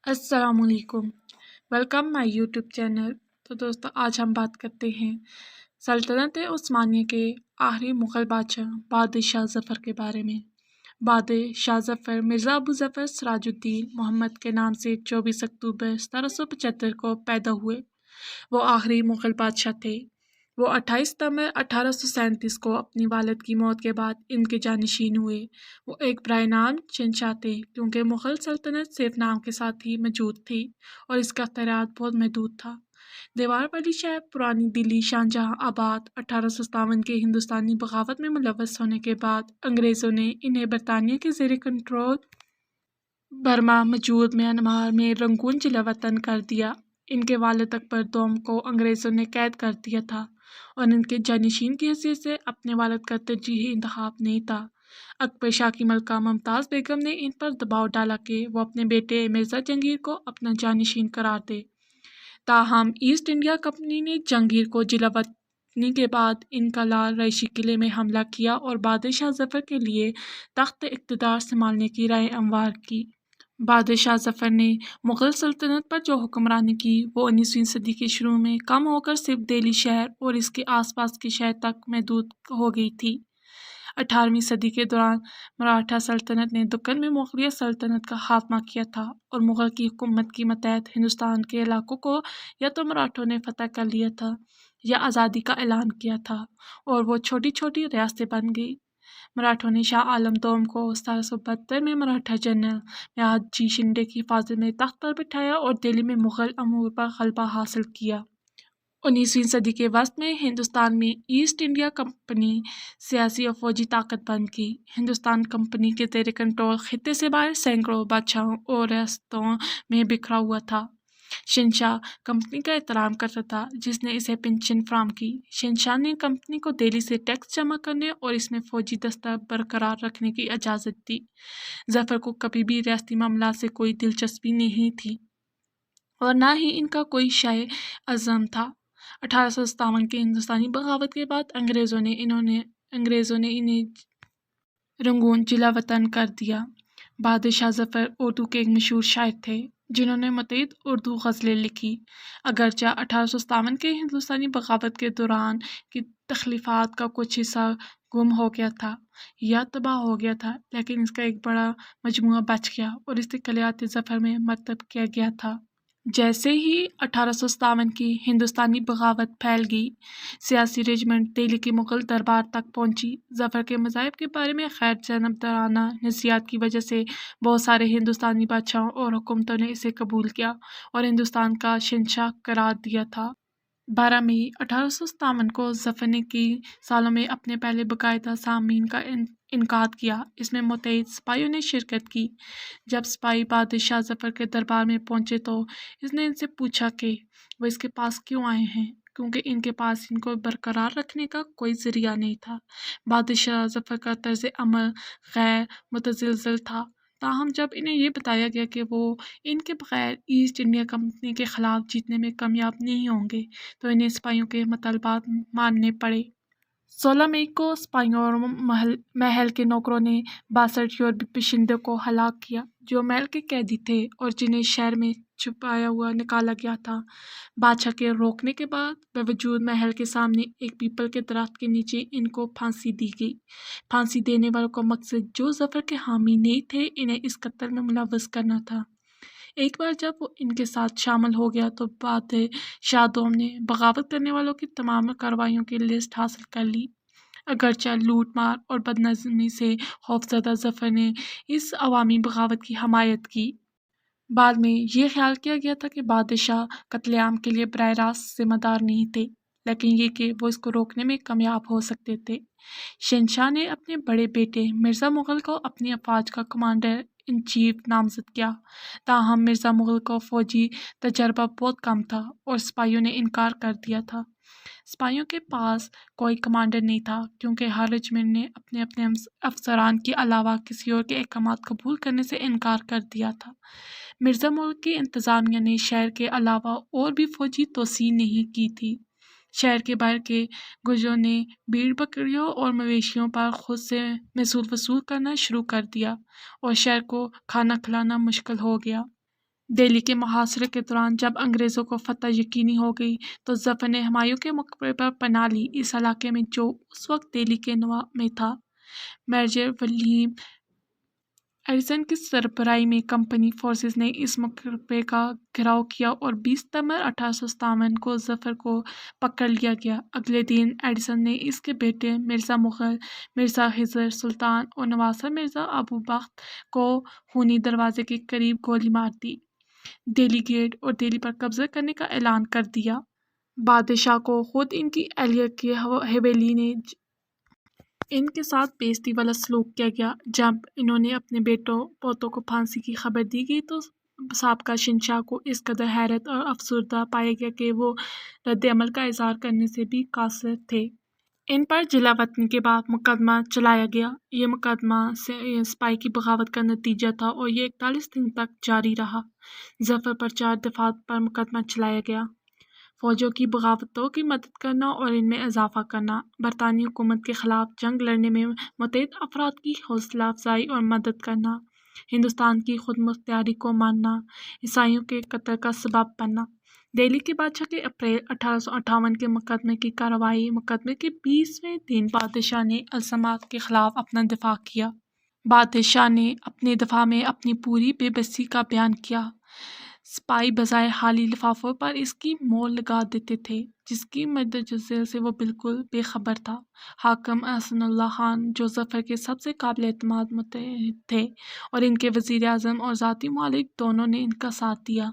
السلام علیکم، ویلکم مائی YouTube channel. تو دوستو آج ہم بات کرتے ہیں سلطنت عثمانیہ کے آخری مغل بادشاہ بادشاہ ظفر کے بارے میں۔ بادشاہ ظفر مرزا ابو ظفر سراج الدین محمد کے نام سے 24 اکتوبر 1775 کو پیدا ہوئے۔ وہ آخری مغل بادشاہ تھے۔ وہ 28 ستمبر 1837 کو اپنی والد کی موت کے بعد ان کے جانشین ہوئے۔ وہ ایک برائے نام شہنشاہ تھے کیونکہ مغل سلطنت صرف نام کے ساتھ ہی موجود تھی اور اس کا اختیارات بہت محدود تھا۔ دیوار والی شہر پرانی دلی شاہجہاں آباد 1857 کے ہندوستانی بغاوت میں ملوث ہونے کے بعد انگریزوں نے انہیں برطانیہ کے زیر کنٹرول برما موجود میانمار میں رنگون ضلع وطن کر دیا۔ ان کے والد اکبر دوم کو انگریزوں نے قید کر دیا تھا اور ان کے جانشین کی حیثیت سے اپنے والد کا ترجیحی انتخاب نہیں تھا۔ اکبر شاہ کی ملکہ ممتاز بیگم نے ان پر دباؤ ڈالا کہ وہ اپنے بیٹے مرزا جہانگیر کو اپنا جانشین قرار دے۔ تاہم ایسٹ انڈیا کمپنی نے جہانگیر کو ضلع وطنی کے بعد ان کا لال رہائشی قلعے میں حملہ کیا اور بادشاہ ظفر کے لیے تخت اقتدار سنبھالنے کی رائے ہموار کی۔ بادشاہ ظفر نے مغل سلطنت پر جو حکمرانی کی وہ 19ویں صدی کے شروع میں کم ہو کر صرف دہلی شہر اور اس کے آس پاس کے شہر تک محدود ہو گئی تھی۔ 18ویں صدی کے دوران مراٹھا سلطنت نے دکن میں مغلیہ سلطنت کا خاتمہ کیا تھا اور مغل کی حکومت کے ماتحت ہندوستان کے علاقوں کو یا تو مراٹھوں نے فتح کر لیا تھا یا آزادی کا اعلان کیا تھا اور وہ چھوٹی چھوٹی ریاستیں بن گئی۔ مراٹھوں نے شاہ عالم دوم کو 1772 میں مراٹھا جنرل میاجی شنڈے کی حفاظت میں تخت پر بٹھایا اور دہلی میں مغل امور پر غلبہ حاصل کیا۔ 19ویں صدی کے وسط میں ہندوستان میں ایسٹ انڈیا کمپنی سیاسی اور فوجی طاقت بن گئی۔ ہندوستان کمپنی کے زیر کنٹرول خطے سے باہر سینکڑوں بادشاہوں اور ریاستوں میں بکھرا ہوا تھا۔ شہنشاہ کمپنی کا احترام کرتا تھا جس نے اسے پنشن فراہم کی۔ شہنشاہ نے کمپنی کو دہلی سے ٹیکس جمع کرنے اور اس میں فوجی دستہ برقرار رکھنے کی اجازت دی۔ ظفر کو کبھی بھی ریاستی معاملات سے کوئی دلچسپی نہیں تھی اور نہ ہی ان کا کوئی شائع عزم تھا۔ 1857 کے ہندوستانی بغاوت کے بعد انگریزوں نے انہیں رنگون ضلع وطن کر دیا۔ بادشاہ ظفر اردو کے ایک مشہور شاعر تھے جنہوں نے متعدد اردو غزلیں لکھی۔ اگرچہ 1857 کے ہندوستانی بغاوت کے دوران کی تخلیفات کا کچھ حصہ گم ہو گیا تھا یا تباہ ہو گیا تھا لیکن اس کا ایک بڑا مجموعہ بچ گیا اور اسے کلیات ظفر میں مرتب کیا گیا تھا۔ جیسے ہی 1857 کی ہندوستانی بغاوت پھیل گئی، سیاسی رجحانات دہلی کے مغل دربار تک پہنچی۔ ظفر کے مذاہب کے بارے میں غیر جانبدارانہ نظریات کی وجہ سے بہت سارے ہندوستانی بادشاہوں اور حکومتوں نے اسے قبول کیا اور ہندوستان کا شہنشاہ قرار دیا تھا۔ 12 مئی 1857 کو ظفر نے کئی سالوں میں اپنے پہلے باقاعدہ سامعین کا انعقاد کیا۔ اس میں متعدد سپاہیوں نے شرکت کی۔ جب سپاہی بادشاہ ظفر کے دربار میں پہنچے تو اس نے ان سے پوچھا کہ وہ اس کے پاس کیوں آئے ہیں کیونکہ ان کے پاس ان کو برقرار رکھنے کا کوئی ذریعہ نہیں تھا۔ بادشاہ ظفر کا طرز عمل غیر متزلزل تھا، تاہم جب انہیں یہ بتایا گیا کہ وہ ان کے بغیر ایسٹ انڈیا کمپنی کے خلاف جیتنے میں کامیاب نہیں ہوں گے تو انہیں سپاہیوں کے مطالبات ماننے پڑے۔ 16 مئی کو سپاہیوں اور محل کے نوکروں نے 62 یورپی باشندوں کو ہلاک کیا جو محل کے قیدی تھے اور جنہیں شہر میں چھپایا ہوا نکالا گیا تھا۔ بادشاہ کے روکنے کے باوجود محل کے سامنے ایک پیپل کے درخت کے نیچے ان کو پھانسی دی گئی۔ پھانسی دینے والوں کا مقصد جو ظفر کے حامی نہیں تھے انہیں اس قتل میں ملوث کرنا تھا۔ ایک بار جب وہ ان کے ساتھ شامل ہو گیا تو بادشاہ دوم نے بغاوت کرنے والوں کی تمام کارروائیوں کی لسٹ حاصل کر لی۔ اگرچہ لوٹ مار اور بدنظمی سے خوفزدہ ظفر نے اس عوامی بغاوت کی حمایت کی۔ بعد میں یہ خیال کیا گیا تھا کہ بادشاہ قتل عام کے لیے براہ راست ذمہ دار نہیں تھے لیکن یہ کہ وہ اس کو روکنے میں کامیاب ہو سکتے تھے۔ شہنشاہ نے اپنے بڑے بیٹے مرزا مغل کو اپنی افواج کا کمانڈر ان چیف نامزد کیا، تاہم مرزا مغل کو فوجی تجربہ بہت کم تھا اور سپاہیوں نے انکار کر دیا تھا۔ سپاہیوں کے پاس کوئی کمانڈر نہیں تھا کیونکہ ہر رجمنٹ نے اپنے افسران کے علاوہ کسی اور کے احکامات قبول کرنے سے انکار کر دیا تھا۔ مرزا ملک کی انتظامیہ نے شہر کے علاوہ اور بھی فوجی توسیع نہیں کی تھی۔ شہر کے باہر کے گجروں نے بھیڑ بکریوں اور مویشیوں پر خود سے محصول وصول کرنا شروع کر دیا اور شہر کو کھانا کھلانا مشکل ہو گیا۔ دہلی کے محاصرے کے دوران جب انگریزوں کو فتح یقینی ہو گئی تو ظفر نے ہمایوں کے مقبرے پر پناہ لی۔ اس علاقے میں جو اس وقت دہلی کے نواح میں تھا، میجر ولیم ایڈیسن کی سربراہی میں کمپنی فورسز نے اس مقبرے کا گھیراؤ کیا اور 20 ستمبر 1857 کو ظفر کو پکڑ لیا گیا۔ اگلے دن ایڈیسن نے اس کے بیٹے مرزا مغل، مرزا خضر سلطان اور نواسہ مرزا ابو بخت کو خونی دروازے کے قریب گولی مار دی۔ دہلی گیٹ اور دہلی پر قبضہ کرنے کا اعلان کر دیا۔ بادشاہ کو خود ان کی اہلیہ کی حویلی نے ان کے ساتھ بے عزتی والا سلوک کیا گیا۔ جب انہوں نے اپنے بیٹوں پوتوں کو پھانسی کی خبر دی گئی تو سابقہ شہنشاہ کو اس قدر حیرت اور افسردہ پایا گیا کہ وہ رد عمل کا اظہار کرنے سے بھی قاصر تھے۔ ان پر جلا وطنی کے بعد مقدمہ چلایا گیا۔ یہ مقدمہ سپاہی کی بغاوت کا نتیجہ تھا اور یہ 41 دن تک جاری رہا۔ ظفر پر 4 دفعات پر مقدمہ چلایا گیا: فوجوں کی بغاوتوں کی مدد کرنا اور ان میں اضافہ کرنا، برطانوی حکومت کے خلاف جنگ لڑنے میں متحد افراد کی حوصلہ افزائی اور مدد کرنا، ہندوستان کی خود مختاری کو ماننا، عیسائیوں کے قتل کا سبب بننا۔ دہلی کے بادشاہ کے اپریل 1858 کے مقدمے کی کارروائی۔ مقدمے کے 20ویں دن بادشاہ نے الزامات کے خلاف اپنا دفاع کیا۔ بادشاہ نے اپنے دفاع میں اپنی پوری بے بسی کا بیان کیا۔ سپاہی بظاہر حالی لفافوں پر اس کی مور لگا دیتے تھے جس کی مدنظر سے وہ بالکل بے خبر تھا۔ حاکم احسان اللہ خان، جو ظفر کے سب سے قابل اعتماد متحد تھے اور ان کے وزیر اعظم اور ذاتی معالج دونوں نے ان کا ساتھ دیا،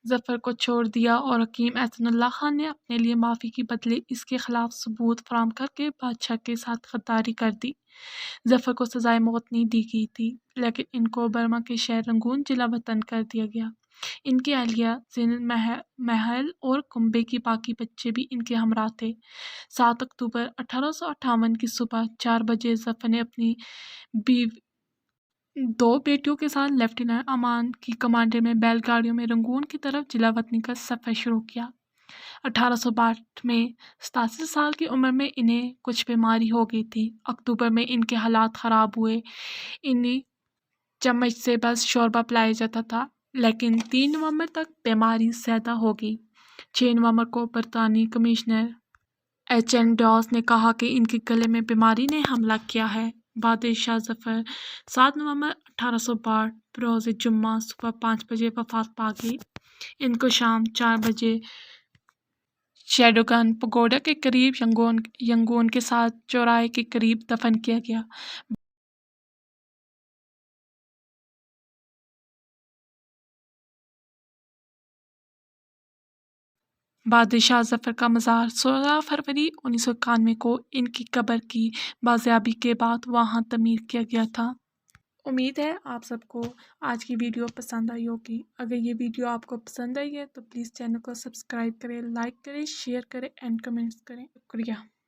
ظفر کو چھوڑ دیا اور حکیم احسان اللہ خان نے اپنے لیے معافی کے بدلے اس کے خلاف ثبوت فراہم کر کے بادشاہ کے ساتھ غداری کر دی۔ ظفر کو سزائے موت نہیں دی گئی تھی، لیکن ان کو برما کے شہر رنگون جلا وطن کر دیا گیا۔ ان کی اہلیہ زینت محل اور کنبے کے باقی بچے بھی ان کے ہمراہ تھے۔ 7 اکتوبر 1858 کی صبح 4 بجے ظفر نے اپنی 2 بیٹیوں کے ساتھ لیفٹیننٹ امان کی کمانڈ میں بیل گاڑیوں میں رنگون کی طرف جلا وطنی کا سفر شروع کیا۔ 1862 میں 87 سال کی عمر میں انہیں کچھ بیماری ہو گئی تھی۔ اکتوبر میں ان کے حالات خراب ہوئے۔ انہیں چمچ سے بس شوربہ پلایا جاتا تھا، لیکن 3 نومبر تک بیماری زیادہ ہو گئی۔ 6 نومبر کو برطانوی کمشنر HN ڈاس نے کہا کہ ان کے گلے میں بیماری نے حملہ کیا ہے۔ بادشاہ ظفر 7 نومبر 1862 بروز جمعہ صبح 5 بجے وفات پا گئے۔ ان کو شام 4 بجے شیڈوگن پگوڈا کے قریب ینگون کے ساتھ چوراہے کے قریب دفن کیا گیا۔ بادشاہ ظفر کا مزار 16 فروری 1991 کو ان کی قبر کی بازیابی کے بعد وہاں تعمیر کیا گیا تھا۔ امید ہے آپ سب کو آج کی ویڈیو پسند آئی ہوگی۔ اگر یہ ویڈیو آپ کو پسند آئی ہے تو پلیز چینل کو سبسکرائب کریں، لائک کریں، شیئر کریں اینڈ کمنٹس کریں۔ شکریہ۔